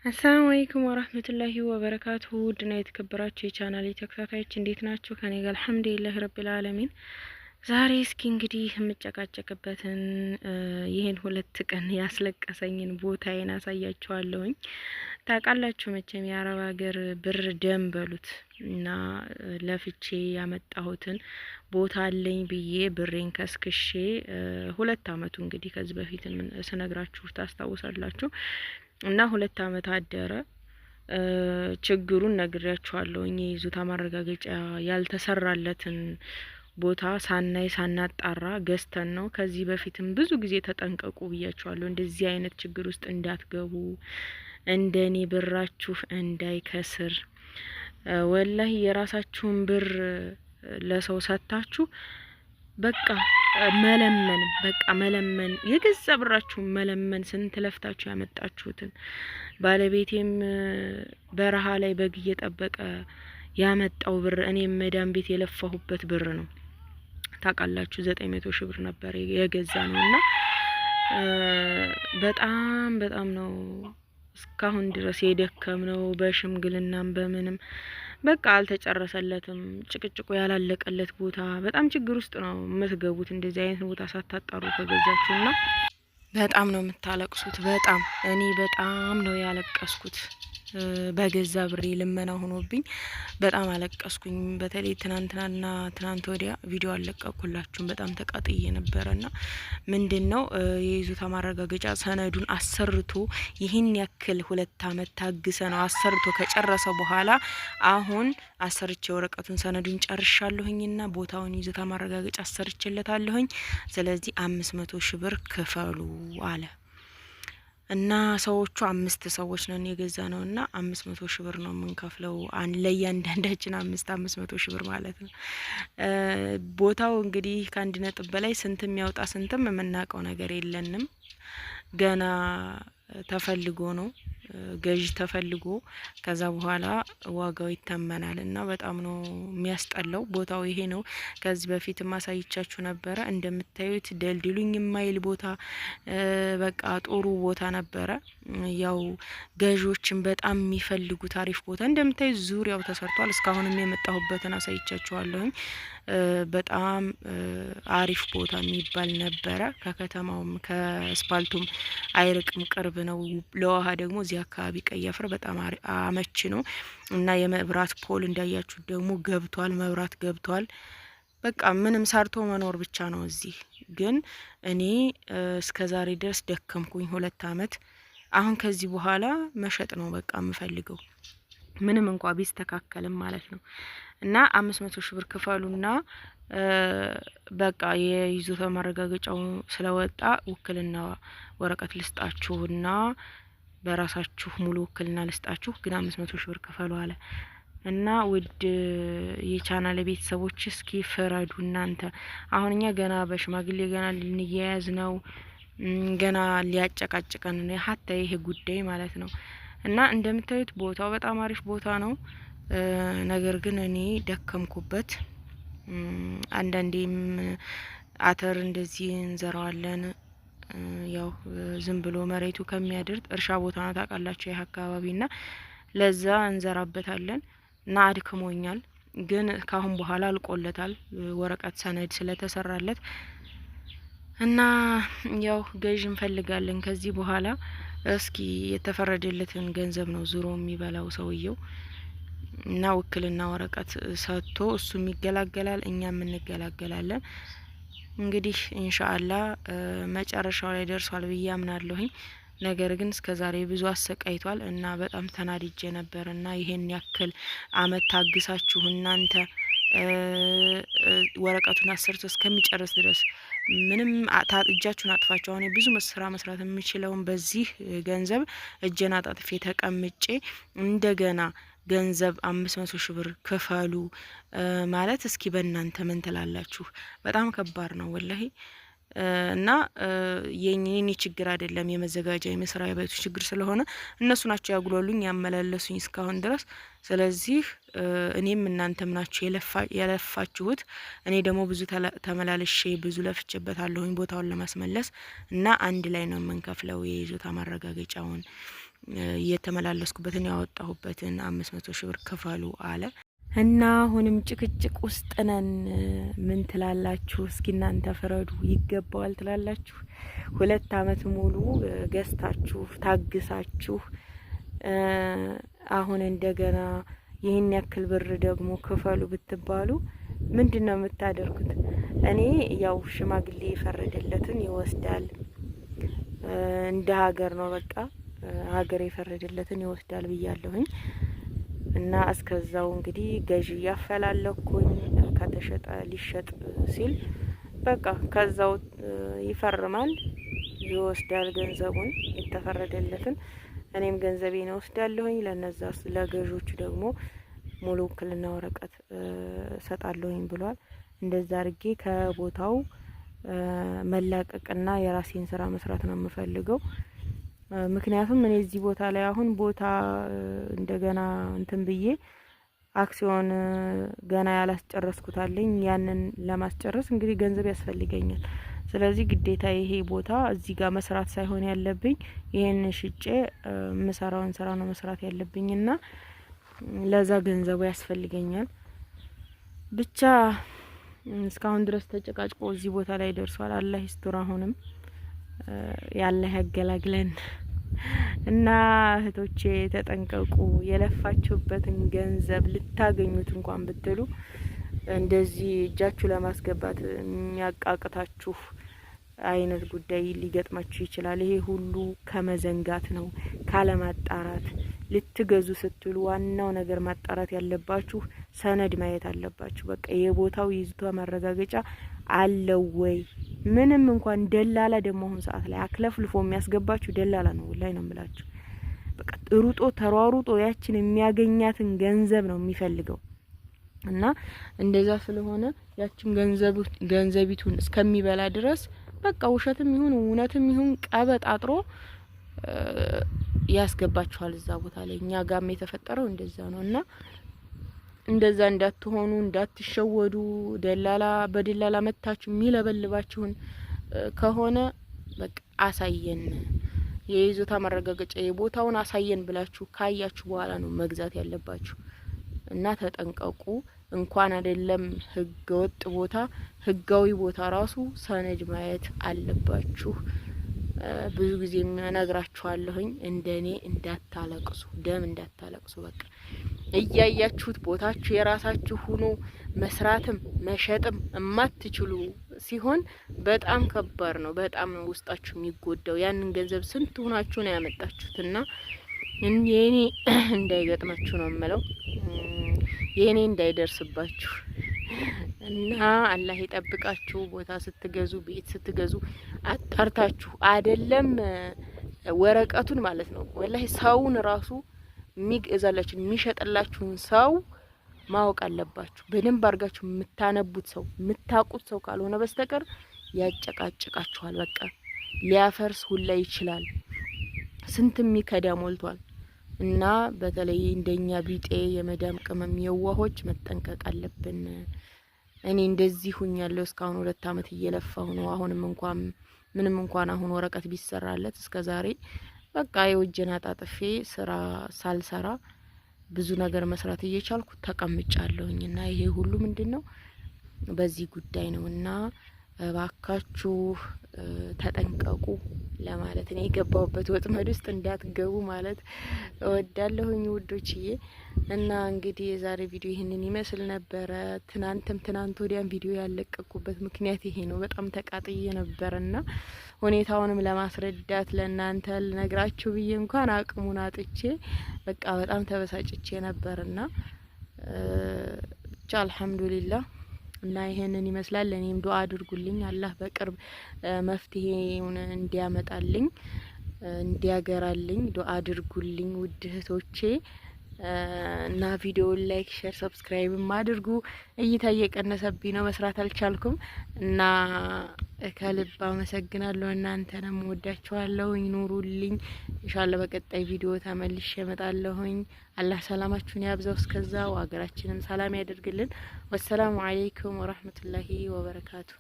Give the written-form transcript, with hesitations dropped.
አሰላሙ አለይኩም ወራህመቱላሂ ወበረካቱ። ድና የተከበራችሁ የቻናሌ ተከታታዮች እንዴት ናችሁ? ከኔ ጋር አልሐምዱሊላህ ረቢል ዓለሚን። ዛሬ እስኪ እንግዲህ የምጨቃጨቅበትን ይሄን 2 ቀን ያስለቀሰኝን ቦታዬን አሳያችኋለሁኝ። ታውቃላችሁ መቼም የአረብ ሀገር ብር ደም በሉት እና ለፍቼ ያመጣሁትን ቦታ አለኝ ብዬ ብሬን ከስክሼ 2 አመቱ እንግዲህ ከዚህ በፊት ስነግራችሁ ታስታውሳላችሁ። እና 2 አመት አደረ። ችግሩን ነግሬያችኋለሁ። የይዞታ ማረጋገጫ ያልተሰራለትን ቦታ ሳናይ ሳናጣራ ገዝተን ነው። ከዚህ በፊትም ብዙ ጊዜ ተጠንቀቁ ብያችኋለሁ። እንደዚህ አይነት ችግር ውስጥ እንዳትገቡ፣ እንደኔ ብራችሁ እንዳይከስር። ወላሂ የራሳችሁን ብር ለሰው ሰጥታችሁ በቃ መለመን የገዛ ብራችሁን መለመን። ስንት ለፍታችሁ ያመጣችሁትን ባለቤቴም በረሃ ላይ በግ እየጠበቀ ያመጣው ብር እኔም መዳም ቤት የለፋሁበት ብር ነው። ታውቃላችሁ 900 ሺህ ብር ነበር የገዛ ነውና በጣም ነው እስካሁን ድረስ የደከምነው። በሽምግልናም በምንም በቃ አልተጨረሰለትም። ጭቅጭቁ ያላለቀለት ቦታ በጣም ችግር ውስጥ ነው የምትገቡት እንደዚህ አይነት ቦታ ሳታጣሩ ከገዛችሁና በጣም ነው የምታለቅሱት። እኔ በጣም ነው ያለቀስኩት። በገዛ ብሬ ልመና ሆኖብኝ በጣም አለቀስኩኝ። በተለይ ትናንትናና ትናንት ወዲያ ቪዲዮ አለቀኩላችሁም በጣም ተቃጥዬ ነበረና ምንድነው የይዞታ ማረጋገጫ ሰነዱን አሰርቶ ይህን ያክል 2 አመት ታግሰ ነው አሰርቶ ከጨረሰ በኋላ አሁን አሰርቼ ወረቀቱን ሰነዱን ጨርሻለሁኝና ቦታውን ይዞታ ማረጋገጫ አሰርቼለታለሁኝ። ስለዚህ 500 ሺህ ብር ክፈሉ አለ። እና ሰዎቹ 5 ሰዎች ነን የገዛ ነውና 500 ሺህ ብር ነው የምንከፍለው። ለእያንዳንዳችን 500 ሺህ ብር ማለት ነው። ቦታው እንግዲህ ከ1 ነጥብ በላይ ስንትም ያውጣ ስንትም የምናውቀው ነገር የለንም። ገና ተፈልጎ ነው ገዥ ተፈልጎ ከዛ በኋላ ዋጋው ይተመናል። እና በጣም ነው የሚያስጠላው። ቦታው ይሄ ነው። ከዚህ በፊት ማሳይቻችሁ ነበረ። እንደምታዩት ደልድሉኝ የማይል ቦታ በቃ ጥሩ ቦታ ነበረ። ያው ገዦችን በጣም የሚፈልጉት አሪፍ ቦታ እንደምታዩት ዙሪያው ተሰርቷል። እስካሁንም የመጣሁበትን አሳይቻችኋለሁ። በጣም አሪፍ ቦታ የሚባል ነበረ። ከከተማውም ከአስፓልቱም አይርቅም፣ ቅርብ ነው። ለውሃ ደግሞ እዚህ አካባቢ ቀይ አፈር በጣም አመች ነው። እና የመብራት ፖል እንዳያችሁ ደግሞ ገብቷል፣ መብራት ገብቷል። በቃ ምንም ሰርቶ መኖር ብቻ ነው እዚህ። ግን እኔ እስከዛሬ ድረስ ደከምኩኝ 2 አመት። አሁን ከዚህ በኋላ መሸጥ ነው በቃ የምፈልገው ምንም እንኳን ቢስተካከልም ማለት ነው። እና 500 ሺህ ብር ክፈሉና በቃ የይዞታ ማረጋገጫው ስለወጣ ውክልና ወረቀት ልስጣችሁና በራሳችሁ ሙሉ ውክልና ልስጣችሁ፣ ግን 500 ሺህ ብር ክፈሉ አለ። እና ውድ የቻናል ቤተሰቦች እስኪ ፍረዱ እናንተ። አሁን እኛ ገና በሽማግሌ ገና ልንያያዝ ነው፣ ገና ሊያጨቃጭቀን ነው ሀታ ይሄ ጉዳይ ማለት ነው። እና እንደምታዩት ቦታው በጣም አሪፍ ቦታ ነው። ነገር ግን እኔ ደከምኩበት። አንዳንዴም አተር እንደዚህ እንዘራዋለን። ያው ዝም ብሎ መሬቱ ከሚያድርጥ እርሻ ቦታ ነው ታውቃላችሁ ይሄ አካባቢና ለዛ እንዘራበታለን። እና አድክሞኛል። ግን ካሁን በኋላ አልቆለታል ወረቀት ሰነድ ስለተሰራለት እና ያው ገዥ እንፈልጋለን ከዚህ በኋላ። እስኪ የተፈረደለትን ገንዘብ ነው ዙሮ የሚበላው ሰውየው። እና ውክልና ወረቀት ሰጥቶ እሱም ይገላገላል፣ እኛም እንገላገላለን። እንግዲህ ኢንሻአላህ መጨረሻው ላይ ደርሷል ብዬ አምናለሁኝ። ነገር ግን እስከዛሬ ብዙ አሰቃይቷል እና በጣም ተናድጄ ነበርና ይሄን ያክል አመት ታግሳችሁ እናንተ ወረቀቱን አሰርቶ እስከሚጨርስ ድረስ ምንም እጃችሁን አጥፋችሁ። አሁን ብዙ ስራ መስራት የምችለውን በዚህ ገንዘብ እጄን አጣጥፌ ተቀምጬ እንደገና ገንዘብ 500 ሺህ ብር ክፈሉ ማለት እስኪ በእናንተ ምን ትላላችሁ? በጣም ከባድ ነው ወላሂ። እና የኔ ችግር አይደለም የመዘጋጃ የመስሪያ ቤቱ ችግር ስለሆነ እነሱ ናቸው ያጉላሉኝ ያመላለሱኝ እስካሁን ድረስ። ስለዚህ እኔም እናንተም ናችሁ የለፋችሁት። እኔ ደግሞ ብዙ ተመላልሼ ብዙ ለፍቼበታለሁኝ ቦታውን ለማስመለስ እና አንድ ላይ ነው የምንከፍለው የይዞታ ማረጋገጫውን እየተመላለስኩበትን ያወጣሁበትን 500 ሺህ ብር ክፈሉ አለ እና አሁንም ጭቅጭቅ ውስጥ ነን። ምን ትላላችሁ? እስኪ እናንተ ፍረዱ። ይገባዋል ትላላችሁ? 2 አመት ሙሉ ገዝታችሁ ታግሳችሁ አሁን እንደገና ይህን ያክል ብር ደግሞ ክፈሉ ብትባሉ ምንድነው የምታደርጉት? እኔ ያው ሽማግሌ የፈረደለትን ይወስዳል እንደ ሀገር ነው በቃ ሀገር የፈረደለትን ይወስዳል ብያለሁኝ። እና እስከዛው እንግዲህ ገዢ ያፈላለኩኝ ከተሸጠ ሊሸጥ ሲል በቃ ከዛው ይፈርማል ይወስዳል ገንዘቡን የተፈረደለትን። እኔም ገንዘቤን ወስዳለሁኝ። ለነዛ ለገዦቹ ደግሞ ሙሉ ውክልና ወረቀት ሰጣለሁኝ ብሏል። እንደዛ አድርጌ ከቦታው መላቀቅና የራሴን ስራ መስራት ነው የምፈልገው። ምክንያቱም እኔ እዚህ ቦታ ላይ አሁን ቦታ እንደገና እንትን ብዬ አክሲዮን ገና ያላስጨረስኩታለኝ። ያንን ለማስጨረስ እንግዲህ ገንዘብ ያስፈልገኛል። ስለዚህ ግዴታ ይሄ ቦታ እዚህ ጋር መስራት ሳይሆን ያለብኝ ይሄን ሽጬ ምሰራውን ስራ ነው መስራት ያለብኝና ለዛ ገንዘቡ ያስፈልገኛል። ብቻ እስካሁን ድረስ ተጨቃጭቆ እዚህ ቦታ ላይ ደርሷል። አላህ ይስጥር። አሁንም ያላህ ያገላግለን እና እህቶቼ ተጠንቀቁ። የለፋችሁበትን ገንዘብ ልታገኙት እንኳን ብትሉ እንደዚህ እጃችሁ ለማስገባት የሚያቃቅታችሁ አይነት ጉዳይ ሊገጥማችሁ ይችላል። ይሄ ሁሉ ከመዘንጋት ነው፣ ካለማጣራት። ልትገዙ ስትሉ ዋናው ነገር ማጣራት ያለባችሁ ሰነድ ማየት አለባችሁ። በቃ የቦታው ይዞታ ማረጋገጫ አለው ወይ? ምንም እንኳን ደላላ ደግሞ አሁን ሰዓት ላይ አክለፍልፎ የሚያስገባችሁ ደላላ ነው። ወላሂ ነው የምላችሁ። በቃ ሩጦ ተሯሩጦ ያችን የሚያገኛትን ገንዘብ ነው የሚፈልገው እና እንደዛ ስለሆነ ያችን ገንዘቢቱን እስከሚበላ ድረስ በቃ ውሸትም ይሁን እውነትም ይሁን ቀበጣጥሮ ያስገባችኋል እዛ ቦታ ላይ። እኛ ጋም የተፈጠረው እንደዛ ነው እና እንደዛ እንዳትሆኑ፣ እንዳትሸወዱ። ደላላ በደላላ መታችሁ የሚለበልባችሁን ከሆነ በቃ አሳየን፣ የይዞታ ማረጋገጫ የቦታውን አሳየን ብላችሁ ካያችሁ በኋላ ነው መግዛት ያለባችሁ። እና ተጠንቀቁ። እንኳን አይደለም ህገወጥ ቦታ ህጋዊ ቦታ ራሱ ሰነድ ማየት አለባችሁ። ብዙ ጊዜ እነግራችኋለሁኝ እንደኔ እንዳታለቅሱ፣ ደም እንዳታለቅሱ። በቃ እያያችሁት ቦታችሁ የራሳችሁ ሆኖ መስራትም መሸጥም እማትችሉ ሲሆን በጣም ከባድ ነው። በጣም ነው ውስጣችሁ የሚጎዳው። ያንን ገንዘብ ስንት ሆናችሁ ነው ያመጣችሁትና የኔ እንዳይገጥማችሁ ነው የምለው፣ የኔ እንዳይደርስባችሁ እና አላህ ይጠብቃችሁ። ቦታ ስትገዙ፣ ቤት ስትገዙ አጣርታችሁ አይደለም ወረቀቱን ማለት ነው። ወላሂ ሰውን ራሱ የሚገዛላችሁ የሚሸጥላችሁን ሰው ማወቅ አለባችሁ። በደንብ አድርጋችሁ የምታነቡት ሰው የምታውቁት ሰው ካልሆነ በስተቀር ያጨቃጭቃችኋል። በቃ ሊያፈርስ ሁላ ይችላል። ስንት የሚከዳ ሞልቷል። እና በተለይ እንደኛ ቢጤ የመዳም ቅመም የዋሆች መጠንቀቅ አለብን። እኔ እንደዚህ ሁኛለሁ። እስካሁን 2 አመት እየለፋሁ ነው። አሁንም እንኳን ምንም እንኳን አሁን ወረቀት ቢሰራለት እስከዛሬ በቃ የወጀና ጣጥፌ ስራ ሳልሰራ ብዙ ነገር መስራት እየቻልኩ ተቀምጫለሁኝና ይሄ ሁሉ ምንድነው በዚህ ጉዳይ ነውና እባካችሁ ተጠንቀቁ ለማለት ነው። የገባሁበት ወጥመድ ውስጥ እንዳትገቡ ማለት እወዳለሁኝ ውዶችዬ። እና እንግዲህ የዛሬ ቪዲዮ ይህንን ይመስል ነበረ። ትናንት ወዲያም ቪዲዮ ያለቀኩበት ምክንያት ይሄ ነው። በጣም ተቃጥዬ ነበርና ሁኔታውንም ለማስረዳት ለእናንተ ልነግራችሁ ብዬ እንኳን አቅሙን አጥቼ በቃ በጣም ተበሳጭቼ ነበርና ብቻ አልሐምዱሊላህ። እና ይሄንን ይመስላል። ለኔም ዱአ አድርጉልኝ፣ አላህ በቅርብ መፍትሄውን እንዲያመጣልኝ እንዲያገራልኝ ዱአ አድርጉልኝ ውድ እህቶቼ። እና ቪዲዮውን ላይክ፣ ሼር፣ ሰብስክራይብ አድርጉ። እይታ እየቀነሰብኝ ነው፣ መስራት አልቻልኩም እና ከልብ አመሰግናለሁ። እናንተንም ወዳችኋለሁኝ። ኑሩልኝ። ኢንሻአላህ በቀጣይ ቪዲዮ ተመልሼ እመጣለሁኝ። አላህ ሰላማችሁን ያብዛው። እስከዛው ሀገራችንን ሰላም ያደርግልን። ወሰላሙ አለይኩም ወራህመቱላሂ ወበረካቱ።